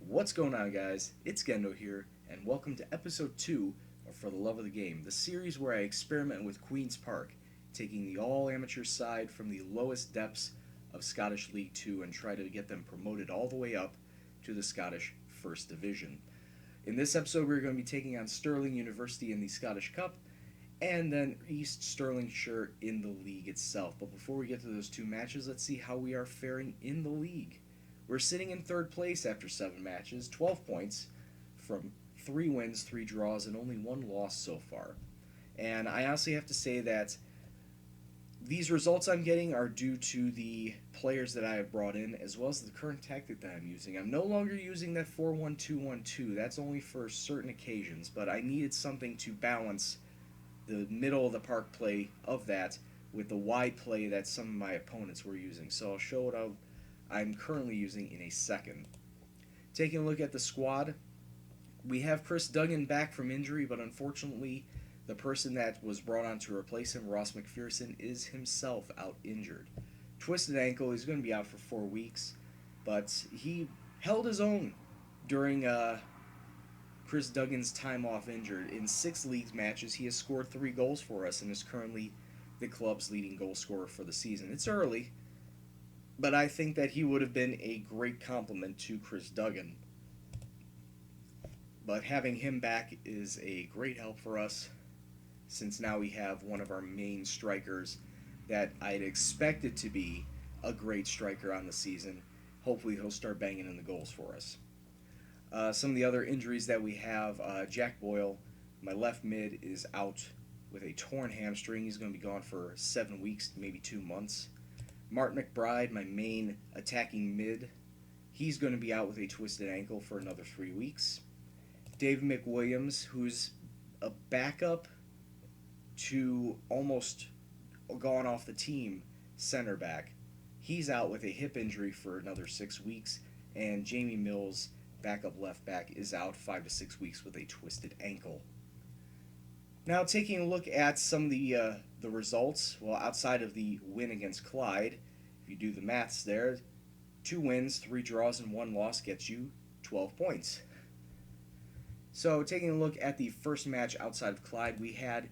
What's going on, guys? It's Gendo here, and welcome to episode 2 of For the Love of the Game, the series where I experiment with Queen's Park, taking the all amateur side from the lowest depths of Scottish League 2 and try to get them promoted all the way up to the Scottish First Division. In this episode, we're going to be taking on Stirling University in the Scottish Cup, and then East Stirlingshire in the league itself. But before we get to those two matches, let's see how we are faring in the league. We're sitting in third place after 7 matches, 12 points from 3 wins, 3 draws, and only 1 loss so far. And I honestly have to say that these results I'm getting are due to the players that I have brought in, as well as the current tactic that I'm using. I'm no longer using that 4-1-2-1-2. That's only for certain occasions, but I needed something to balance the middle of the park play of that with the wide play that some of my opponents were using. So I'll show what I'm currently using in a second. Taking a look at the squad, we have Chris Duggan back from injury, but unfortunately the person that was brought on to replace him, Ross McPherson, is himself out injured. Twisted ankle, he's going to be out for 4 weeks, but he held his own during Chris Duggan's time off injured. In 6 league matches, he has scored 3 goals for us and is currently the club's leading goal scorer for the season. It's early, but I think that he would have been a great compliment to Chris Duggan. But having him back is a great help for us, since now we have one of our main strikers that I'd expected to be a great striker on the season. Hopefully he'll start banging in the goals for us. Some of the other injuries that we have, Jack Boyle, my left mid, is out with a torn hamstring. He's going to be gone for 7 weeks, maybe 2 months. Martin McBride, my main attacking mid, he's going to be out with a twisted ankle for another 3 weeks. David McWilliams, who's a backup to almost gone off the team center back, he's out with a hip injury for another 6 weeks. And Jamie Mills, backup left back, is out 5 to 6 weeks with a twisted ankle. Now, taking a look at some of the results, well, outside of the win against Clyde, if you do the maths there, 2 wins, 3 draws, and 1 loss gets you 12 points. So, taking a look at the first match outside of Clyde, we had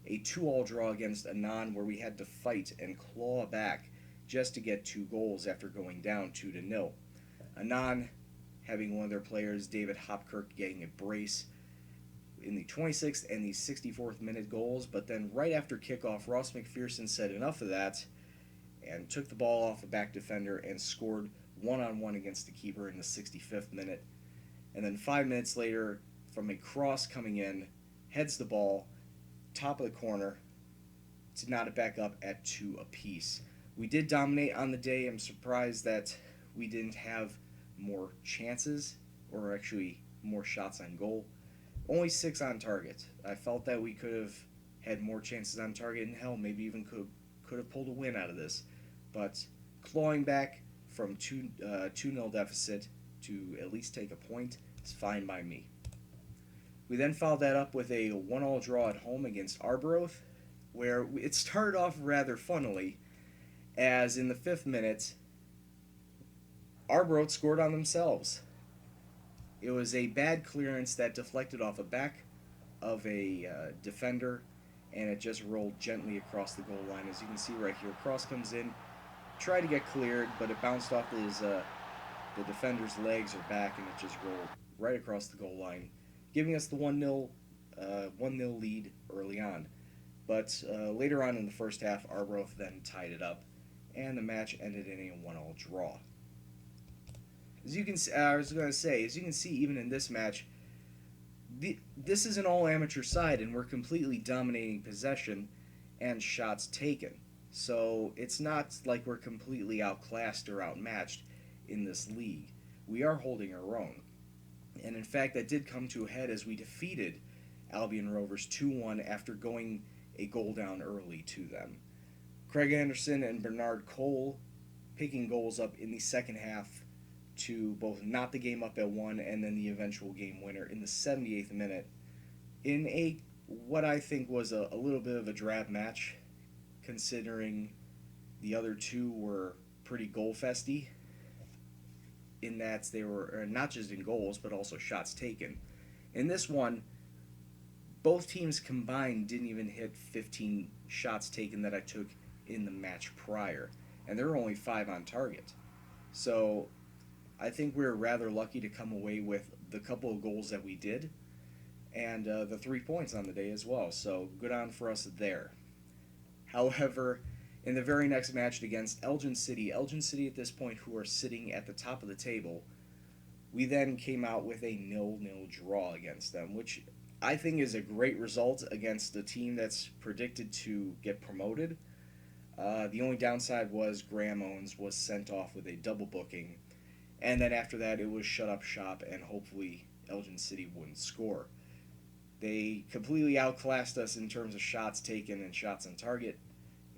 a 2-all draw against Annan where we had to fight and claw back just to get 2 goals after going down 2-0. Annan having one of their players, David Hopkirk, getting a brace in the 26th and the 64th minute goals, but then right after kickoff, Ross McPherson said enough of that and took the ball off a back defender and scored one-on-one against the keeper in the 65th minute. And then 5 minutes later, from a cross coming in, heads the ball, top of the corner, to knot it back up at 2 apiece. We did dominate on the day. I'm surprised that we didn't have more chances, or actually more shots on goal. Only 6 on target. I felt that we could have had more chances on target, and hell, maybe even could have pulled a win out of this. But clawing back from 2-0 deficit to at least take a point is fine by me. We then followed that up with a 1-all draw at home against Arbroath, where it started off rather funnily, as in the 5th minute, Arbroath scored on themselves. It was a bad clearance that deflected off the back of a defender, and it just rolled gently across the goal line. As you can see right here, cross comes in, tried to get cleared, but it bounced off the defender's legs or back, and it just rolled right across the goal line, giving us the 1-0 lead early on. But later on in the first half, Arbroath then tied it up, and the match ended in a 1-all draw. As you can see, even in this match, this is an all-amateur side, and we're completely dominating possession and shots taken. So it's not like we're completely outclassed or outmatched in this league. We are holding our own. And in fact, that did come to a head as we defeated Albion Rovers 2-1 after going a goal down early to them. Craig Anderson and Bernard Cole picking goals up in the second half to both knot the game up at 1 and then the eventual game winner in the 78th minute in a what I think was a little bit of a drab match, considering the other two were pretty goal festy. in that they were not just in goals but also shots taken. In this one, both teams combined didn't even hit 15 shots taken that I took in the match prior, and there were only 5 on target. So I think we were rather lucky to come away with the couple of goals that we did, and the 3 points on the day as well. So good on for us there. However, in the very next match against Elgin City at this point, who are sitting at the top of the table, we then came out with a 0-0 draw against them, which I think is a great result against the team that's predicted to get promoted. The only downside was Graham Owens was sent off with a double booking, and then after that it was shut up shop and hopefully Elgin City wouldn't score. They completely outclassed us in terms of shots taken and shots on target,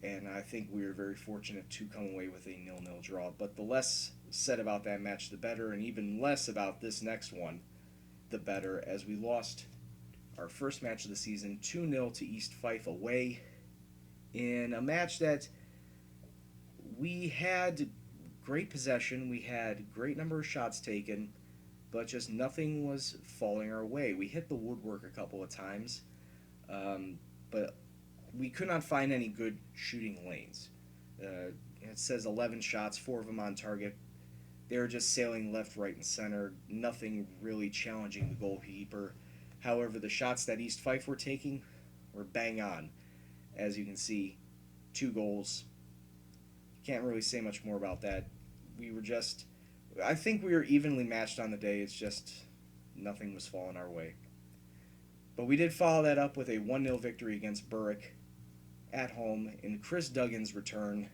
and I think we were very fortunate to come away with a 0-0 draw. But the less said about that match, the better, and even less about this next one, the better, as we lost our first match of the season 2-0 to East Fife away in a match that we had great possession, we had great number of shots taken, but just nothing was falling our way. We hit the woodwork a couple of times, but we could not find any good shooting lanes. It says 11 shots, 4 of them on target. They were just sailing left, right, and center. Nothing really challenging the goalkeeper. However, the shots that East Fife were taking were bang on. As you can see, 2 goals. Can't really say much more about that. I think we were evenly matched on the day. It's just nothing was falling our way. But we did follow that up with a 1-0 victory against Berwick at home in Chris Duggan's return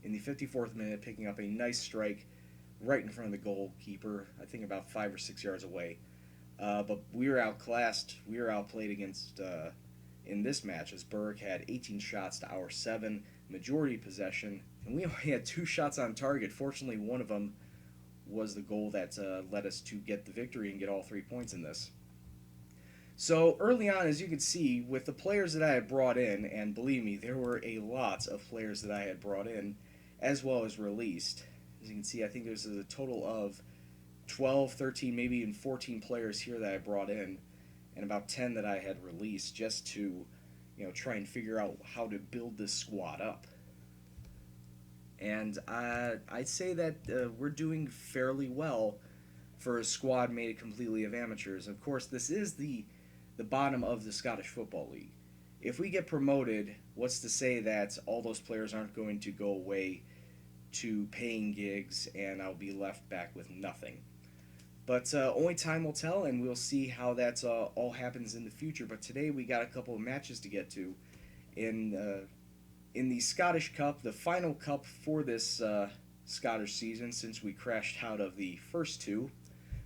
in the 54th minute, picking up a nice strike right in front of the goalkeeper, I think about 5 or 6 yards away. But we were outclassed. We were outplayed against in this match, as Berwick had 18 shots to our 7, majority possession, and we only had 2 shots on target. Fortunately, one of them was the goal that led us to get the victory and get all 3 points in this. So early on, as you can see, with the players that I had brought in, and believe me, there were a lot of players that I had brought in, as well as released. As you can see, I think there's a total of 12, 13, maybe even 14 players here that I brought in, and about 10 that I had released, just to, try and figure out how to build this squad up. And I'd say that we're doing fairly well for a squad made completely of amateurs. Of course, this is the bottom of the Scottish Football League. If we get promoted, what's to say that all those players aren't going to go away to paying gigs and I'll be left back with nothing? But only time will tell, and we'll see how that all happens in the future. But today we got a couple of matches to get to in the Scottish Cup, the final cup for this Scottish season, since we crashed out of the first 2.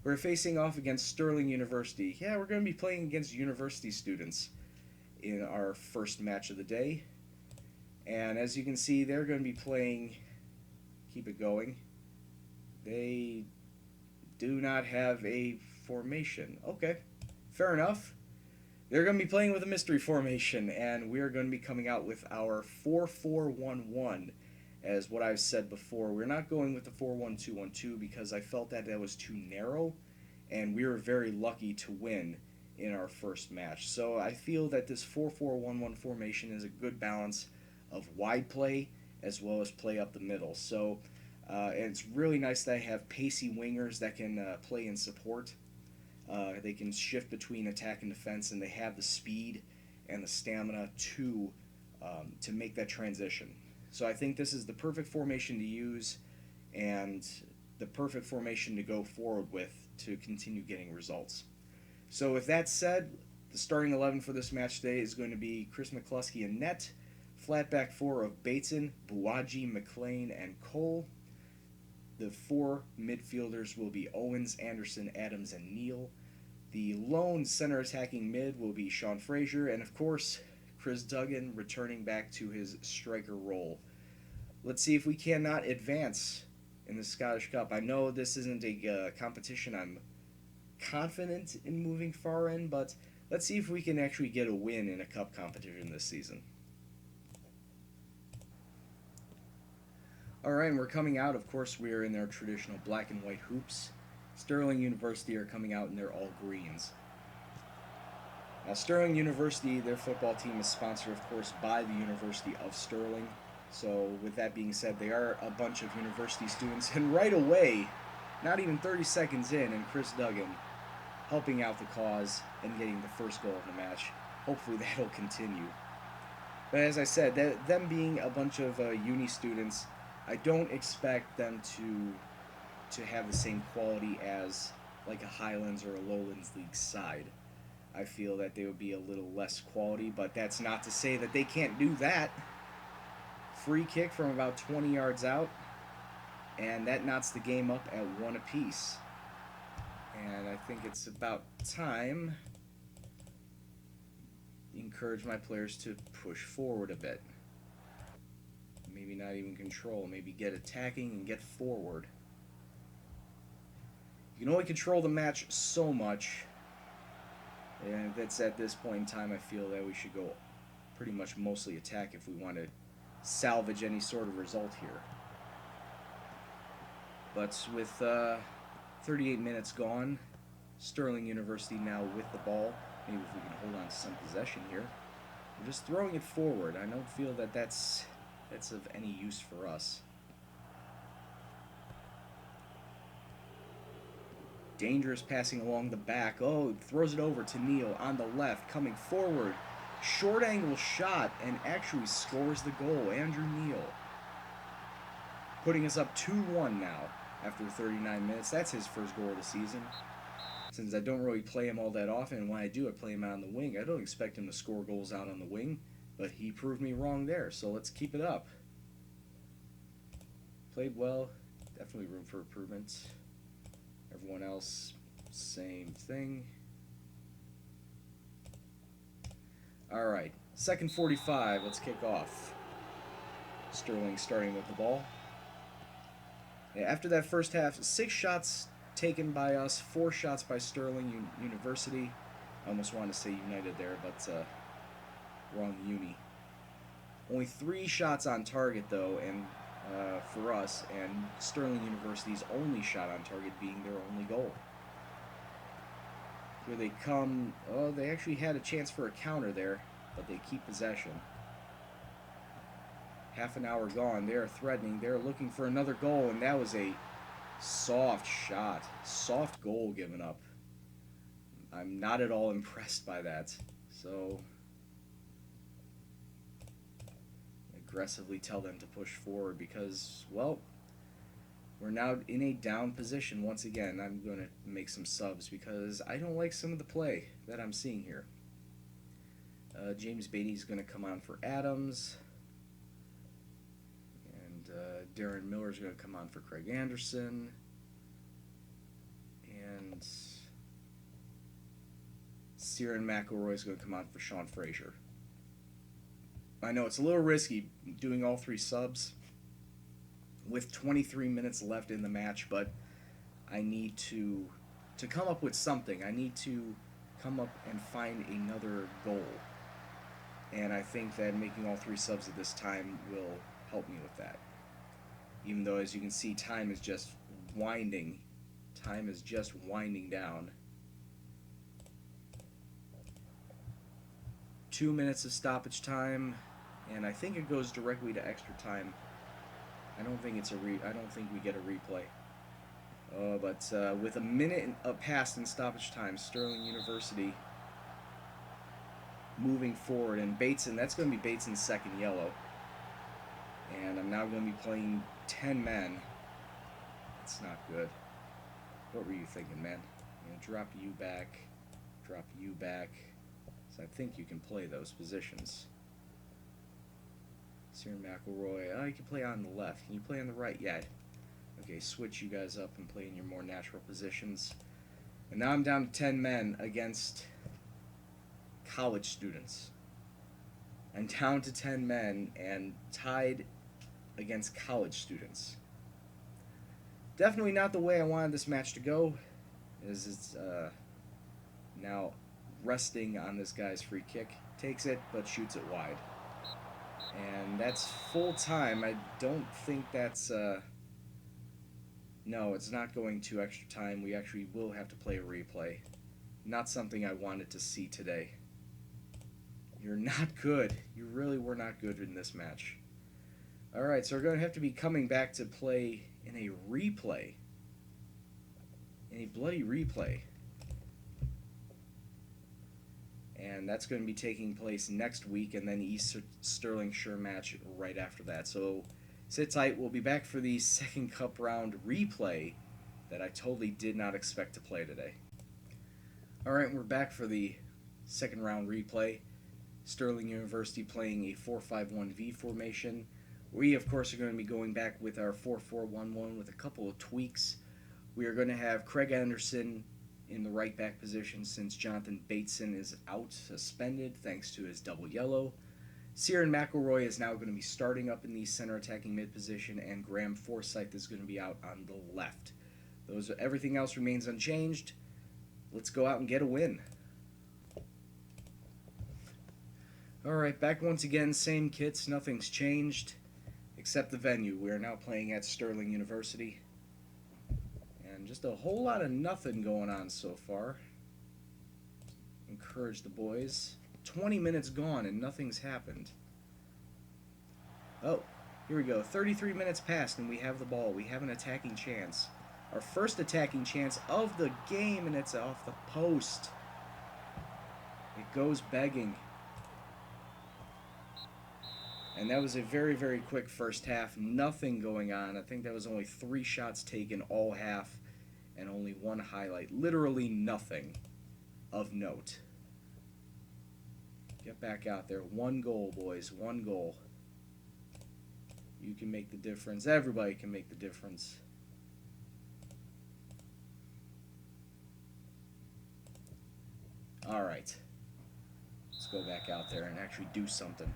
We're facing off against Stirling University. Yeah, we're going to be playing against university students in our first match of the day. And as you can see, they're going to be playing... Keep it going. They do not have a formation. Okay, fair enough. They're going to be playing with a mystery formation, and we're going to be coming out with our 4-4-1-1. As what I've said before, we're not going with the 4-1-2-1-2 because I felt that was too narrow, and we were very lucky to win in our first match. So I feel that this 4-4-1-1 formation is a good balance of wide play as well as play up the middle. So it's really nice that I have pacey wingers that can play in support. They can shift between attack and defense, and they have the speed and the stamina to make that transition. So I think this is the perfect formation to use and the perfect formation to go forward with to continue getting results. So with that said, the starting 11 for this match today is going to be Chris McCluskey in net, flat back 4 of Bateson, Buwaji, McLean, and Cole. The 4 midfielders will be Owens, Anderson, Adams, and Neal. The lone center attacking mid will be Sean Frazier, and of course, Chris Duggan returning back to his striker role. Let's see if we cannot advance in the Scottish Cup. I know this isn't a competition I'm confident in moving far in, but let's see if we can actually get a win in a cup competition this season. Alright, and we're coming out. Of course, we're in their traditional black and white hoops. Sterling University are coming out in their all greens. Now, Sterling University, their football team is sponsored, of course, by the University of Sterling. So, with that being said, they are a bunch of university students. And right away, not even 30 seconds in, and Chris Duggan helping out the cause and getting the first goal of the match. Hopefully that'll continue. But as I said, them being a bunch of uni students, I don't expect them to have the same quality as like a Highlands or a Lowlands League side. I feel that they would be a little less quality, but that's not to say that they can't do that. Free kick from about 20 yards out, and that knots the game up at 1 apiece. And I think it's about time to encourage my players to push forward a bit. Maybe not even control, maybe get attacking and get forward. You can only control the match so much, and that's at this point in time I feel that we should go pretty much mostly attack if we want to salvage any sort of result here. But with 38 minutes gone, Sterling University now with the ball. Maybe if we can hold on to some possession here. We're just throwing it forward. I don't feel that that's of any use for us. Dangerous passing along the back. Oh, throws it over to Neal on the left, coming forward. Short angle shot, and actually scores the goal. Andrew Neal. Putting us up 2-1 now after 39 minutes. That's his first goal of the season. Since I don't really play him all that often, and when I do, I play him out on the wing. I don't expect him to score goals out on the wing, but he proved me wrong there, so let's keep it up. Played well. Definitely room for improvement. Everyone else, same thing. Alright, second 45, let's kick off. Sterling starting with the ball. Yeah, after that first half, 6 shots taken by us, 4 shots by Sterling University. I almost wanted to say United there, but wrong uni. Only 3 shots on target, though, and for us, and Sterling University's only shot on target being their only goal. Here they come. Oh, they actually had a chance for a counter there, but they keep possession. Half an hour gone. They're threatening. They're looking for another goal, and that was a soft shot. Soft goal given up. I'm not at all impressed by that. So aggressively tell them to push forward because, well, we're now in a down position once again. I'm going to make some subs because I don't like some of the play that I'm seeing here. James Beatty's going to come on for Adams. And Darren Miller's going to come on for Craig Anderson. And Ciaran McElroy's going to come on for Sean Frazier. I know it's a little risky doing all 3 subs with 23 minutes left in the match, but I need to come up with something. I need to come up and find another goal. And I think that making all 3 subs at this time will help me with that. Even though, as you can see, time is just winding. Time is just winding down. 2 minutes of stoppage time, and I think it goes directly to extra time. I don't think we get a replay. But with a minute passed in stoppage time, Sterling University moving forward, and Bateson, that's going to be Bateson's second yellow. And I'm now going to be playing 10 men. That's not good. What were you thinking, man? I'm going to drop you back, so I think you can play those positions. Ciaran McElroy, oh, you can play on the left. Can you play on the right? Yeah. Okay, switch you guys up and play in your more natural positions. And now I'm down to 10 men against college students. I'm down to 10 men and tied against college students. Definitely not the way I wanted this match to go, as it's now resting on this guy's free kick. Takes it, but shoots it wide. And that's full time. I don't think that's no, it's not going to extra time. We actually will have to play a replay. Not something I wanted to see today. You're not good. You really were not good in this match. Alright, so we're going to have to be coming back to play in a replay. In a bloody replay. And that's going to be taking place next week, and then East Stirlingshire match right after that. So sit tight. We'll be back for the second cup round replay that I totally did not expect to play today. Alright, we're back for the second round replay. Stirling University playing a 4-5-1-V formation. We, of course, are going to be going back with our 4-4-1-1 with a couple of tweaks. We are going to have Craig Anderson in the right back position since Jonathan Bateson is out suspended thanks to his double yellow. Ciaran McElroy is now going to be starting up in the center attacking mid position, and Graham Forsyth is going to be out on the left. Everything else remains unchanged. Let's go out and get a win. Alright, back once again, same kits, nothing's changed except the venue. We are now playing at Stirling University. And just a whole lot of nothing going on so far. Encourage the boys. 20 minutes gone and nothing's happened. Oh, here we go. 33 minutes passed and we have the ball. We have an attacking chance. Our first attacking chance of the game, and it's off the post. It goes begging. And that was a very, very quick first half. Nothing going on. I think that was only 3 shots taken all half and only 1 highlight. Literally nothing of note. Get back out there. 1 goal, boys. 1 goal. You can make the difference. Everybody can make the difference. All right. Let's go back out there and actually do something.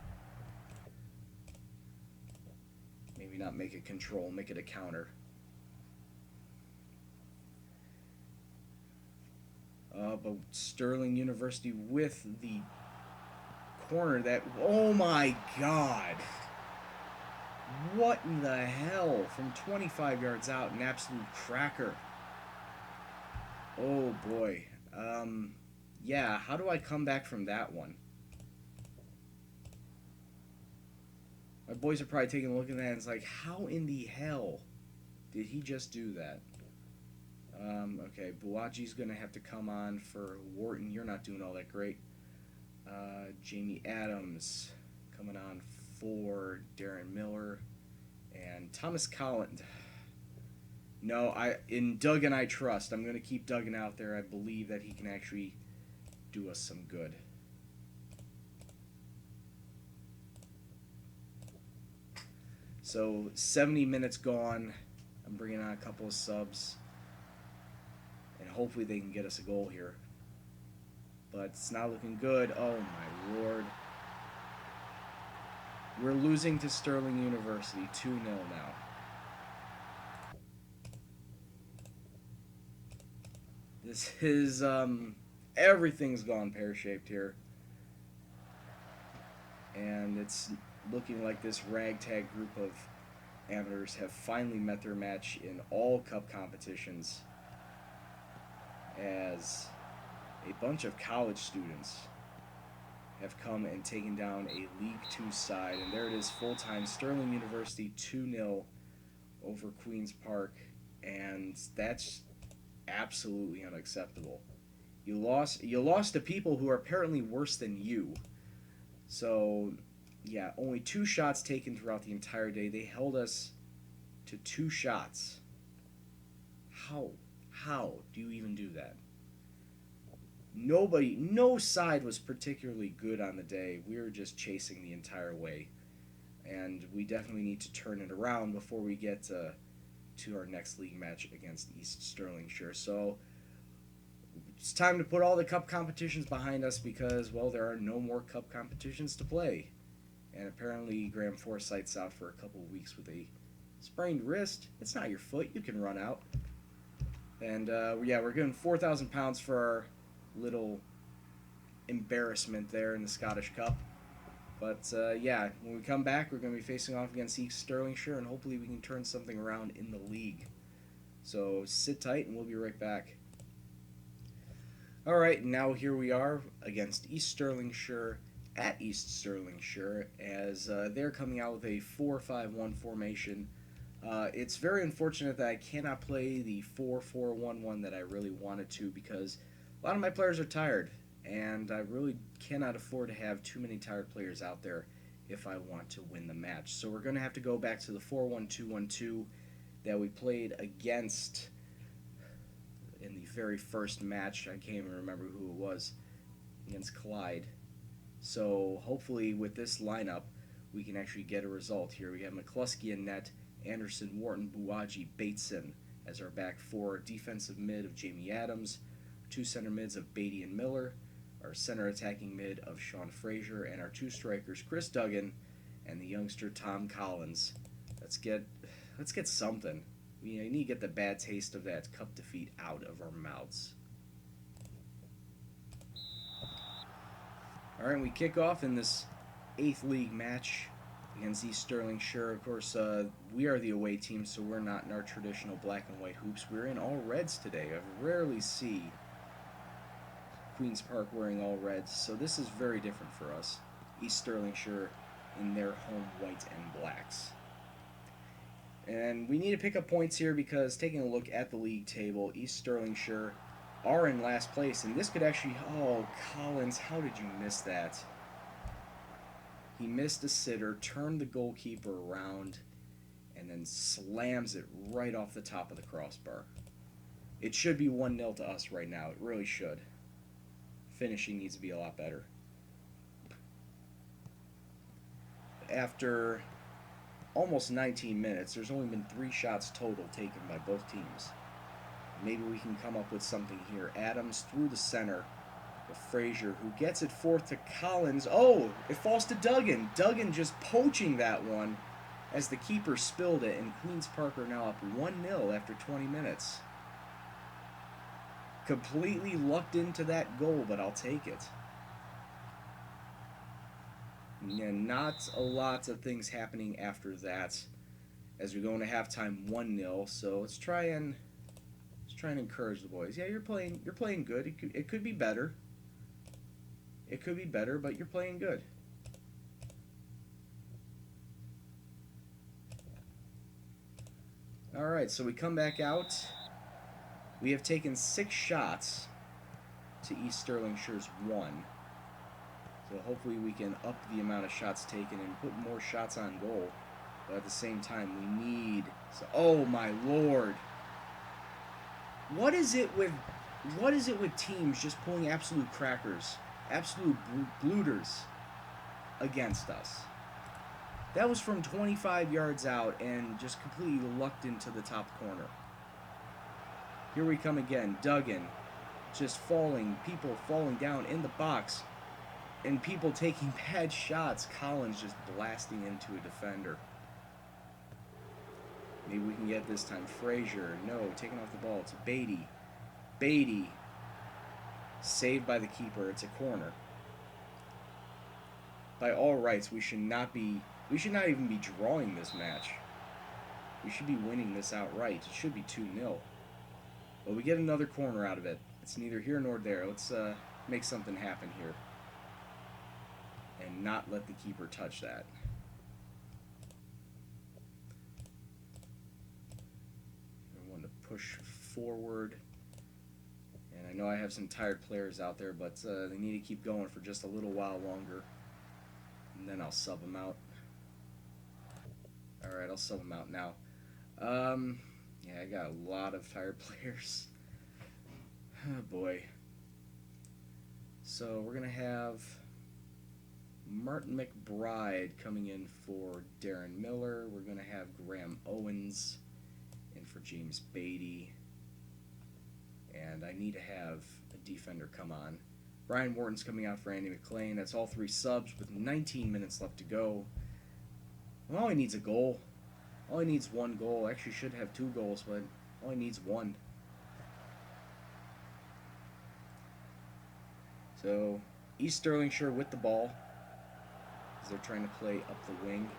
Maybe not make it control, make it a counter. But Stirling University with the corner that... Oh my God! What in the hell? From 25 yards out, an absolute cracker. Oh boy. Yeah, how do I come back from that one? My boys are probably taking a look at that and it's like, how in the hell did he just do that? Okay, Buaji's going to have to come on for Wharton. You're not doing all that great. Jamie Adams coming on for Darren Miller. And Thomas Collins. No, in Duggan I trust. I'm going to keep Duggan out there. I believe that he can actually do us some good. So 70 minutes gone. I'm bringing on a couple of subs. And hopefully they can get us a goal here. But it's not looking good. Oh my lord. We're losing to Stirling University 2-0 now. This is, everything's gone pear-shaped here. And it's looking like this ragtag group of amateurs have finally met their match in all cup competitions, as a bunch of college students have come and taken down a League 2 side. And there it is, full-time, Stirling University 2-0 over Queen's Park. And that's absolutely unacceptable. You lost to people who are apparently worse than you. So, yeah, only 2 shots taken throughout the entire day. They held us to 2 shots. How do you even do that? No side was particularly good on the day. We were just chasing the entire way. And we definitely need to turn it around before we get to our next league match against East Stirlingshire. So it's time to put all the cup competitions behind us because, well, there are no more cup competitions to play. And apparently Graham Forsyth's out for a couple of weeks with a sprained wrist. It's not your foot. You can run out. And, yeah, we're getting £4,000 for our little embarrassment there in the Scottish Cup. But yeah, when we come back, we're going to be facing off against East Stirlingshire, and hopefully we can turn something around in the league. So sit tight, and we'll be right back. All right, now here we are against East Stirlingshire at East Stirlingshire, as they're coming out with a 4-5-1 formation. It's very unfortunate that I cannot play the 4-4-1-1 that I really wanted to, because a lot of my players are tired, and I really cannot afford to have too many tired players out there if I want to win the match. So we're going to have to go back to the 4-1-2-1-2 that we played against in the very first match. I can't even remember who it was, against Clyde. So hopefully with this lineup, we can actually get a result here. We have McCluskey in net, Anderson, Wharton, Buwaji, Bateson as our back four. Defensive mid of Jamie Adams, two center mids of Beatty and Miller, our center attacking mid of Sean Frazier, and our two strikers, Chris Duggan and the youngster Tom Collins. Let's get something. We need to get the bad taste of that cup defeat out of our mouths. All right, we kick off in this 8th league match against East Stirlingshire. Of course, we are the away team, so we're not in our traditional black and white hoops. We're in all reds today. I rarely see Queen's Park wearing all reds, so this is very different for us. East Stirlingshire in their home white and blacks. And we need to pick up points here, because taking a look at the league table, East Stirlingshire are in last place, and this could actually... Oh, Collins, how did you miss that? He missed a sitter, turned the goalkeeper around, and then slams it right off the top of the crossbar. It should be 1-0 to us right now. It really should. Finishing needs to be a lot better. After almost 19 minutes, there's only been 3 shots total taken by both teams. Maybe we can come up with something here. Adams through the center with Frazier, who gets it forth to Collins. Oh, it falls to Duggan. Duggan just poaching that one as the keeper spilled it, and Queen's Park are now up 1-0 after 20 minutes. Completely lucked into that goal, but I'll take it. Yeah, not a lot of things happening after that as we go into halftime 1-0. So let's try and encourage the boys. Yeah, you're playing good. It could be better. It could be better, but you're playing good. All right, so we come back out. We have taken 6 shots to East Stirlingshire's 1. So hopefully we can up the amount of shots taken and put more shots on goal. But at the same time, we need... Oh my lord! What is it with teams just pulling absolute crackers, absolute blooters against us? That was from 25 yards out and just completely lucked into the top corner. Here we come again. Duggan just falling, people falling down in the box, and people taking bad shots. Collins just blasting into a defender. Maybe we can get this time. Frazier, no, taking off the ball. It's Beatty. Beatty, saved by the keeper. It's a corner. By all rights, we should not even be drawing this match. We should be winning this outright. It should be 2-0. But we get another corner out of it. It's neither here nor there. Let's make something happen here and not let the keeper touch that. I want to push forward. And I know I have some tired players out there, but they need to keep going for just a little while longer. And then I'll sub them out. Alright, I'll sub them out now. Yeah, I got a lot of tired players. Oh boy. So we're going to have Martin McBride coming in for Darren Miller. We're going to have Graham Owens in for James Beatty. And I need to have a defender come on. Brian Wharton's coming out for Andy McLean. That's all 3 subs with 19 minutes left to go. Well, all he needs a goal. All he needs 1 goal. Actually should have 2 goals, but all he needs 1. So, East Stirlingshire with the ball. as they're trying to play up the wing.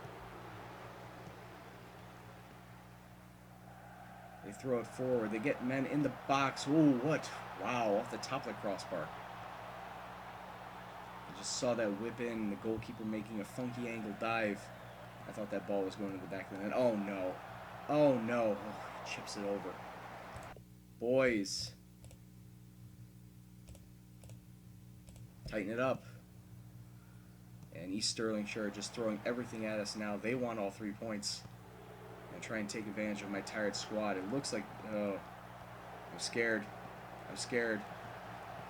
They throw it forward. They get men in the box. Ooh, what? Wow, off the top of the crossbar. I just saw that whip in, the goalkeeper making a funky angle dive. I thought that ball was going to the back of the net. Oh, no. Oh, no. Oh, chips it over. Boys. Tighten it up. And East Stirlingshire just throwing everything at us now. They want all 3 points. And try and take advantage of my tired squad. It looks like... Oh. I'm scared. I'm scared.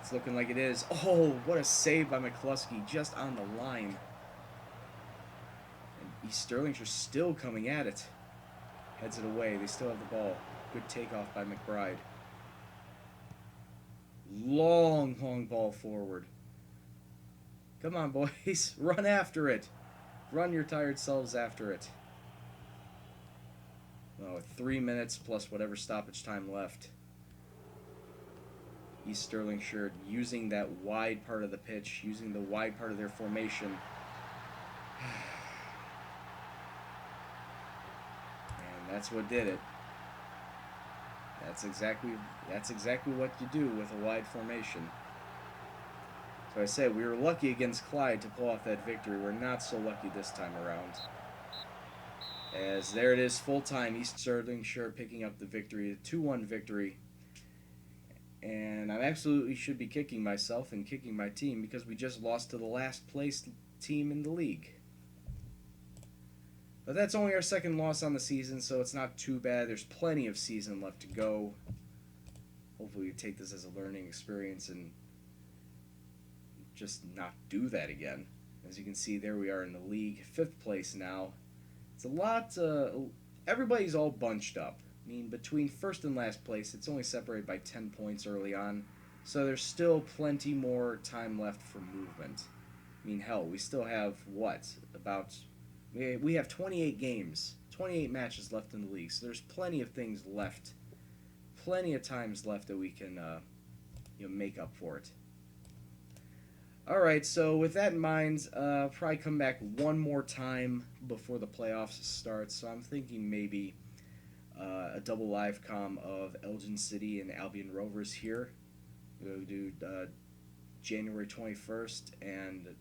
It's looking like it is. Oh, what a save by McCluskey. Just on the line. And East Stirlingshire still coming at it. Heads it away. They still have the ball. Good takeoff by McBride. Long, long ball forward. Come on, boys. Run after it. Run your tired selves after it. Oh, 3 minutes plus whatever stoppage time left. East Stirlingshire using that wide part of the pitch, using the wide part of their formation. And that's what did it. That's exactly what you do with a wide formation. So I said we were lucky against Clyde to pull off that victory. We're not so lucky this time around. As there it is, full time, East Stirlingshire picking up the victory, a 2-1 victory. And I absolutely should be kicking myself and kicking my team because we just lost to the last place team in the league. But that's only our second loss on the season, so it's not too bad. There's plenty of season left to go. Hopefully we take this as a learning experience and just not do that again. As you can see, there we are in the league, 5th place now. It's a lot, everybody's all bunched up. I mean, between first and last place, it's only separated by 10 points early on. So there's still plenty more time left for movement. I mean, hell, we still have, what, about... We have 28 games, 28 matches left in the league. So there's plenty of things left. Plenty of times left that we can make up for it. Alright, so with that in mind, probably come back one more time before the playoffs start. So I'm thinking maybe a double live comm of Elgin City and Albion Rovers here. We'll do January 21st and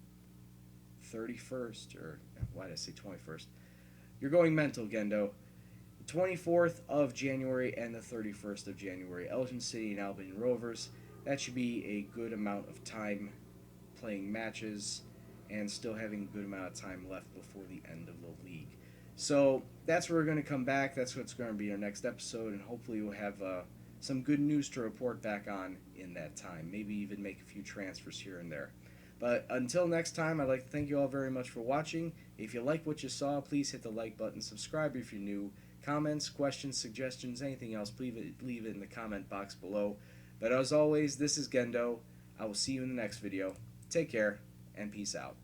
31st, or why did I say 21st? You're going mental, Gendo. The 24th of January and the 31st of January, Elgin City and Albion Rovers. That should be a good amount of time playing matches and still having a good amount of time left before the end of the league. So that's where we're going to come back. That's what's going to be our next episode, and hopefully we'll have some good news to report back on in that time. Maybe even make a few transfers here and there. But until next time, I'd like to thank you all very much for watching. If you like what you saw, please hit the like button. Subscribe if you're new. Comments, questions, suggestions, anything else, please leave it in the comment box below. But as always, this is Gendo. I will see you in the next video. Take care, and peace out.